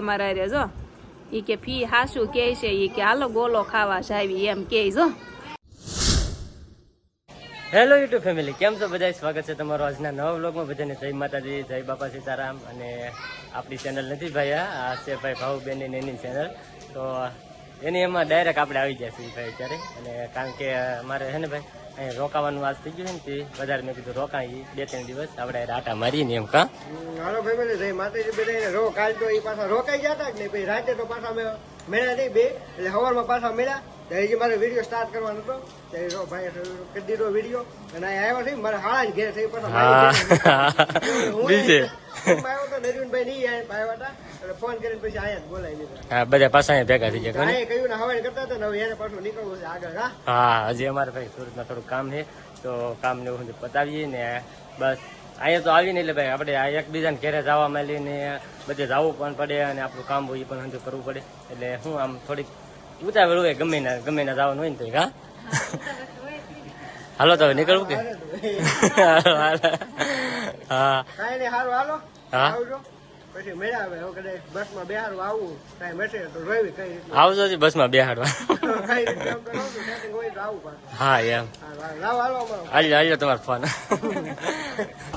મારા રે જો ઈ કે ફી હાસુ કે છે ઈ કે હાલો ગોલો ખાવા જાવી એમ કે જો. હેલો યુટ્યુબ ફેમિલી, કેમ છો બધા? સ્વાગત છે તમારું આજના નવા વ્લોગમાં. બધાને જય માતાજી, જય બાપા સીતારામ. અને આપણી ચેનલ નથી ભાઈ, આ છે ભાઈ ભાઉબેનની નેની ચેનલ. તો એની એમાં ડાયરેક્ટ આપણે આવી જાય છીએ ભાઈ અત્યારે. અને કારણ કે અમારે છે ને ભાઈ અહીં રોકાવાનું આજ થઈ ગયું છે ને, તે વધારે મેં કીધું રોકાઈ 2-3 દિવસ આપણે આટા મારીએ ને એમ. કા હાલો ભાઈ, જય માતાજી બધાને. કાલ તો એ પાછા રોકાઈ જતા જ નહીં, પછી રાતે તો પાછા અમે મળ્યા નહીં બે, એટલે સવારમાં પાછા મળ્યા. ત્યારે મારે વિડીયો સ્ટાર્ટ કરવાનો હતો, ત્યારે ભાઈ કરી દીધો વિડીયો. અને અહીં આવ્યા છે મારે હાળા ઘેર થઈ પાછા આવ્યો તો નરીનભાઈ નહીં આવ્યા હતા, એટલે ફોન કરીને પછી આયા બોલાવી લીધા. હા, બધા પાછા ભેગા થઈ ગયા. કહ્યું ને હવાઈ કરતા હતા ને, હવે એને પાછું નીકળવું છે આગળ. હા, હજી અમારે ભાઈ સુરતમાં થોડું કામ છે, તો કામ ને એવું પતાવીએ ને બસ અહીંયા તો આવીને એટલે ભાઈ આપણે એકબીજાને ઘેરે જવા માંડીને બધે જવું પણ પડે, અને આપણું કામ હોય એ પણ હંધું કરવું પડે. એટલે હું આમ થોડીક ઉતાવળ હોય ગમે ના જવાનું હોય ને તો. હા, હાલો તો હવે નીકળવું કે? હા, કાંઈ નહીં, સારું હાલો. હા, પછી મેળા આવે કદાચ બસમાં બેહાડવા આવું કાંઈ મેસે તો જોઈ કઈ આવજો બસમાં બેહાડવા. હા એમ. હાલ્યો તમારો ફોન.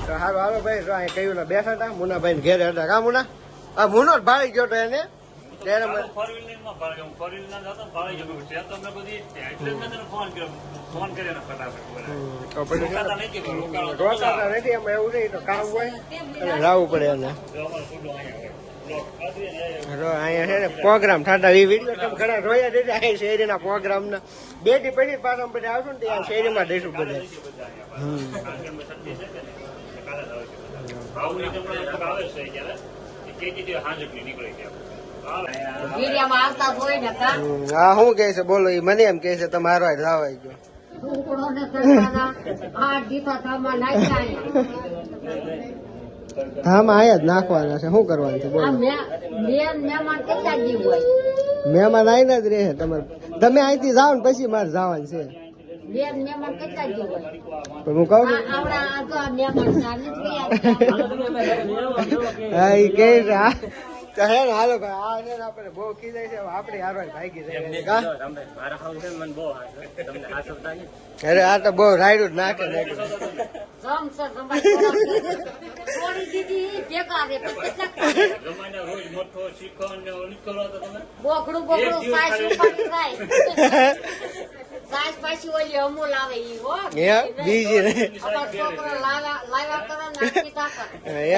સારું હાલો ભાઈ, કહ્યું ને બેઠા હતા મુનાભાઈ ને ઘેરે હતા. કા મુના? આ મુનો જ ભાળી ગયો હતો એને. રાવવું પડે એને. અહીંયા છે ને પ્રોગ્રામ થતા એ વિડીયો ઘણા રોયા દેજો. અહીં શેરીના પ્રોગ્રામ ના બેટી પડી પાછા પછી આવશું ને ત્યાં શેરીમાં દઈશું બધા. હા, શું કે છે બોલો? એ મને એમ કે છે તમારો લાવાઈ ગયો. આમાં આયા જ નાખવાના છે, શું કરવાનું છે બોલો? મહેમાન આવીને જ રહે. તમે અહીંથી જાઓ ને પછી મારે જવાનું છે. હું કહું હા, એ કે છે હે ને. હાલો ભાઈ, આ આપણે બહુ ખીજાય છે, આપણે હારો ભાગી જાય. અરે આ તો બહુ રાયડું જ નાખે ને.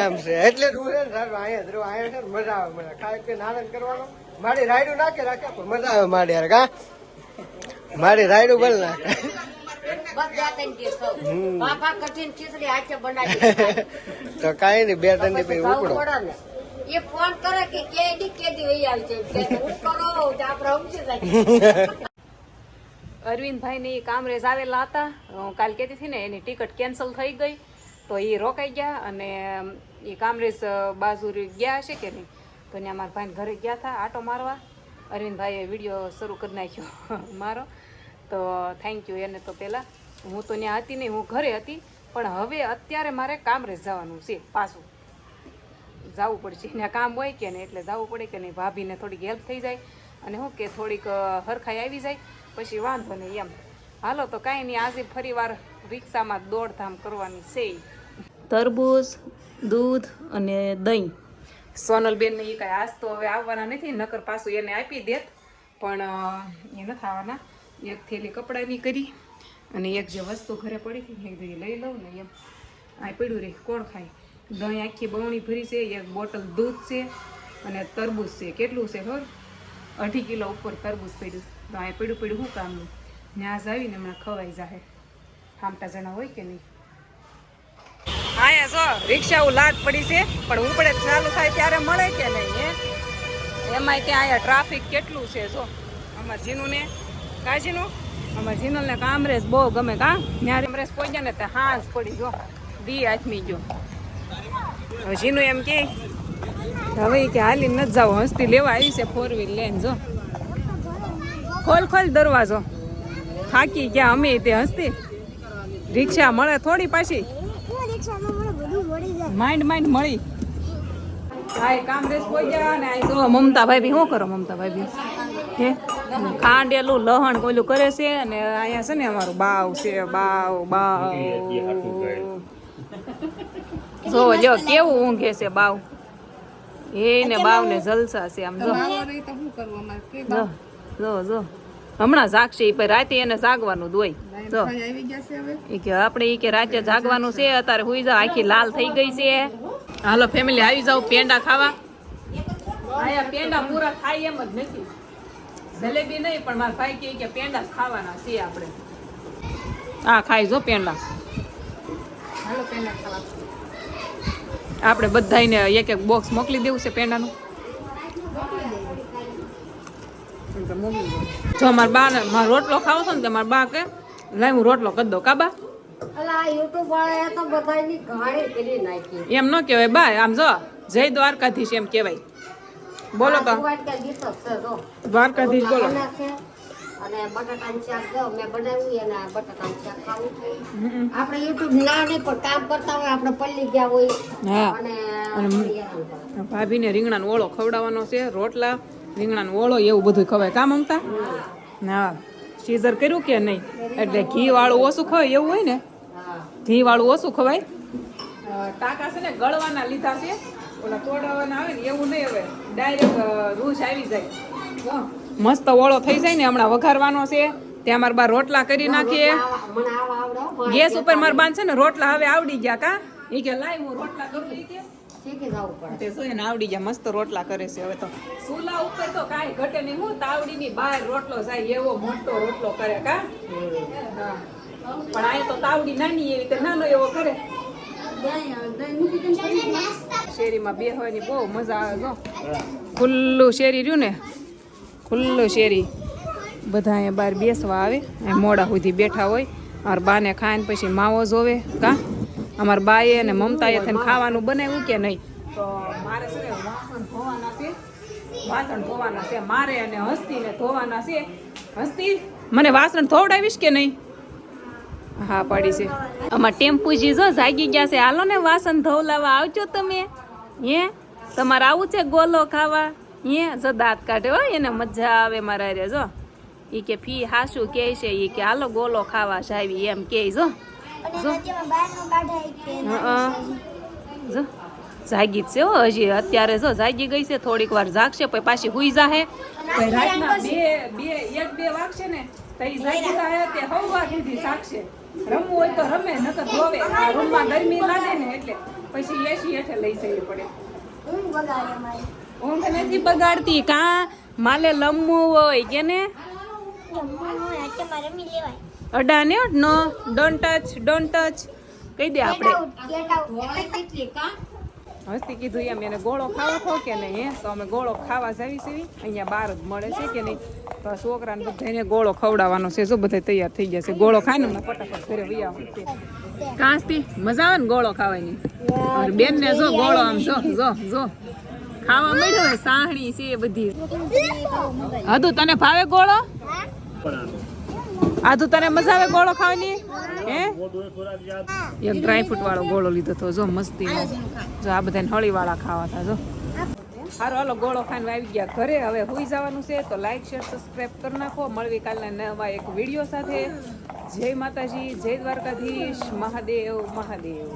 એમ છે એટલે અહીંયા છે ને મજા આવે. મને ખાઈ પીને આનંદ કરવાનો. મારી રાયડું નાખે રાખે પણ મજા આવે મારી યાર. કા મારી રાયડું બલ નાખે. તો કઈ નઈ, 2-3 દી પછી ઉપડો. અરવિંદભાઈ ને કામરેજ આવેલા હતા. કાલ કેતી હતી ને એની ટિકિટ કેન્સલ થઈ ગઈ, તો એ રોકાઈ ગયા. અને એ કામરેજ બાજુ ગયા હશે કે નહીં, તો ત્યાં મારા ભાઈ ઘરે ગયા હતા આટો મારવા. અરવિંદભાઈએ વિડીયો શરૂ કરી નાખ્યો મારો, તો થેન્ક યુ એને. તો પહેલાં હું તો ત્યાં હતી નહીં, હું ઘરે હતી. પણ હવે અત્યારે મારે કામરેજ જવાનું છે, પાછું જવું પડશે. ત્યાં કામ હોય કે નહીં એટલે જવું પડે કે નહીં. ભાભીને થોડીક હેલ્પ થઈ જાય અને શું કે થોડીક હરખાઈ આવી જાય પછી વાંધો નહીં એમ. હાલો તો કાંઈ નહીં, આજે ફરી વાર રિક્ષામાં દોડધામ કરવાની છે. તરબૂચ, દૂધ અને દહીં. સોનલબેનને એ કાંઈ આજ તો હવે આવવાના નથી, નકર પાછું એને આપી દેત, પણ એ નથી આવવાના. એક થેલી કપડાની કરી અને એક જે વસ્તુ ઘરે પડી હતી એક લઈ લઉં ને એમ. આ પડ્યું રે કોણ ખાય? દહીં આખી બવણી ભરી છે, એક બોટલ દૂધ છે અને તરબૂચ છે. કેટલું છે ખબર? 2.5 કિલો ઉપર તરબૂચ પડ્યું. તો આ પડ્યું શું કામનું? ન્યાસ આવીને હમણાં ખવાઈ જાય. હામટા જણા હોય કે નહીં. હા જો રિક્ષા લાટ પડી છે, પણ ઉપડે ચાલુ થાય ત્યારે મળે કે નહીં હે? એમાંય ત્યાં અહીંયા ટ્રાફિક કેટલું છે. જો અમારે જીનું ને કાજીનું, અમારે જીનલ ને કામરેજ બહુ ગમે. કા ત્યાં કામરેજ પહોંચ્યા ને ત્યાં હાંસ પડી. જો દી આથમી ગયો. હવે જીનું એમ કે હવે કે હાલી નથી જાવ, હસ્તી લેવા આવી છે 4 વ્હીલ લઈને. જો ખોલ દરવાજો. થાકી ગયા અમે તે હસ્તી. રિક્ષા મળે થોડી પાછી. માઇન્ડ મળી હા એ કામરેજ પહોંચ્યા ને આ જો મમતા ભાભી શું કરો મમતા ભાભી હે ખાંડેલું લહણ કોઈલું કરે છે અને અહીંયા છે ને અમારું બાવ છે બાવ જો જો કેવું ઊંઘે છે બાવ એને બાવ ને જલસા છે આમ જો જો જો હમણાં જાગશે ઈ પછી રાતે એને જાગવાનું દોય જો ઈ કે આપણે ઈ કે રાતે જાગવાનું છે અત્યારે હુઈ જાવ આખી લાલ થઈ ગઈ છે હાલો ફેમિલી આવી જાવ પેંડા ખાવા આયા પેંડા પૂરા થાય એમ જ નથી જલેબી નહીં પણ મારા ભાઈ કે પેંડા ખાવાના છે આપણે આ ખાઈ જો પેંડા હાલો પેંડા ખાવા આપણે બધાને એક એક બોક્સ મોકલી દેવું છે પેંડાનું જો મારા બા ને મારો રોટલો ખાવો છો ને તો મારા બા કે લાય હું રોટલો કરી દઉં કાબા એમ ન કહેવાય બા આમ જો જય દ્વારકાધીશ એમ કહેવાય બોલો તો દ્વારકાધીશ બોલો અને બટાટાનું શાક જો મેં બનાવ્યું અને બટાટાનું શાક ખાવું આપણે યુટ્યુબ ના નહીં પણ કામ કરતા હોય આપણે પલ્લી ગયા હોય હા અને ભાભીને રીંગણાનો ઓળો ખવડાવવાનો છે રોટલા રીંગણાનો ઓળો એવું બધું ખવાય કામ અમતા ના સીઝર કર્યું કે નહીં એટલે ઘી વાળું ઓછું ખવાય એવું હોય ને ઘી વાળું ઓછું ખવાય ટાકા છે ને ગળવાના લીધા છે ઓલા તોડાવાના આવે ને એવું નહીં હવે ડાયરેક્ટ રૂજ આવી જાય મસ્ત ઓળો થઈ જાય ને હમણાં વઘારવાનો છે ત્યાં મારા બા રોટલા કરી નાખીએ મને આવા આવડો ગેસ ઉપર મારા બાન છે ને રોટલા હવે આવડી ગયા કા ઈ કે લાય હું રોટલા કરું ઈ કે શીખી જવું પડે તે શું એને આવડી ગયા મસ્ત રોટલા કરે છે હવે તો સુલા ઉપર તો કાંઈ ઘટે નહીં હું તાવડીની બહાર રોટલો જાય એવો મોટો રોટલો કરે કા હા પણ આ તો તાવડી નાની એવી રીતે નાનો એવો કરે શેરીમાં બેહવાની બહુ મજા આવે જો ખુલ્લું શેરી રહ્યું ને ખુલ્લું શેરી બધા અહીંયા બહાર બેસવા આવે અહીં મોડા સુધી બેઠા હોય અમારા બાને ખાઈને પછી માવો જોવે કા અમારા બાએ અને મમતાએ થઈને ખાવાનું બનાવ્યું કે નહીં તો મારે છે ને વાસણ ધોવાના છે મારે અને હસ્તીને ધોવાના છે હસ્તી મને વાસણ ધોવડાવીશ કે નહીં હા પડી છે અમાર ટેમ્પુજી જો જાગી ગયા છે હાલો ને વાસણ ધોવલાવા આવજો તમે હે તમારે આવું છે ગોલો ખાવા હે જો દાંત કાઢે હો એને મજા આવે મારા રે જો ઈ કે ફી હાસુ કે છે ઈ કે હાલો ગોલો ખાવા જાવી એમ કે જો જો જો જાગી જ છે હો હજી અત્યારે જો જાગી ગઈ છે થોડીક વાર જાગશે પછી પાછી હુઈ જાહે પછી રાતના બે વાગશે ને તો ઈ જાગી જાહે તે હવા સુધી જાગશે રમવું હોય તો રમે નકર ધોવે આ રૂમમાં ગરમી લાગે ને એટલે પછી એસી હેઠે લઈ જવી પડે ઊંઘ નથી બગાડતી કા માલે લમવું હોય કે ને અડાને નો ડોન્ટ ટચ કહી દે આપણે હસ્તી કીધું એમ એને ગોળો ખાવો ખો કે નહીં હે તો અમે ગોળો ખાવા જાવી છીએ અહીંયા બહાર જ મળે છે કે નહીં તો છોકરાને બધાને ગોળો ખવડાવવાનો છે જો બધા તૈયાર થઈ ગયા છે ગોળો ખાઈને હમણાં ફટાફટ ઘરે વહી આવવાનું છે કાંસથી મજા આવે ને ગોળો ખાવાની બેન ને જો ગોળો આમ જો ખાવા મળ્યો હોય સાહણી છે બધી હદુ તને ભાવે ગોળો આધુ તને મજા આવે ગોળો ખાવાની હે એક ડ્રાયફ્રૂટ વાળો ગોળો લીધો તો જો મસ્તી જો આ બધાને હળી વાળા ખાવા હતા જો સારું હાલો ગોળો ખાઈને આવી ગયા ઘરે હવે હુઈ જવાનું છે તો લાઈક શેર સબસ્ક્રાઈબ કરી નાખો મળવી કાલના નવા એક વિડીયો સાથે જય માતાજી જય દ્વારકાધીશ મહાદેવ મહાદેવ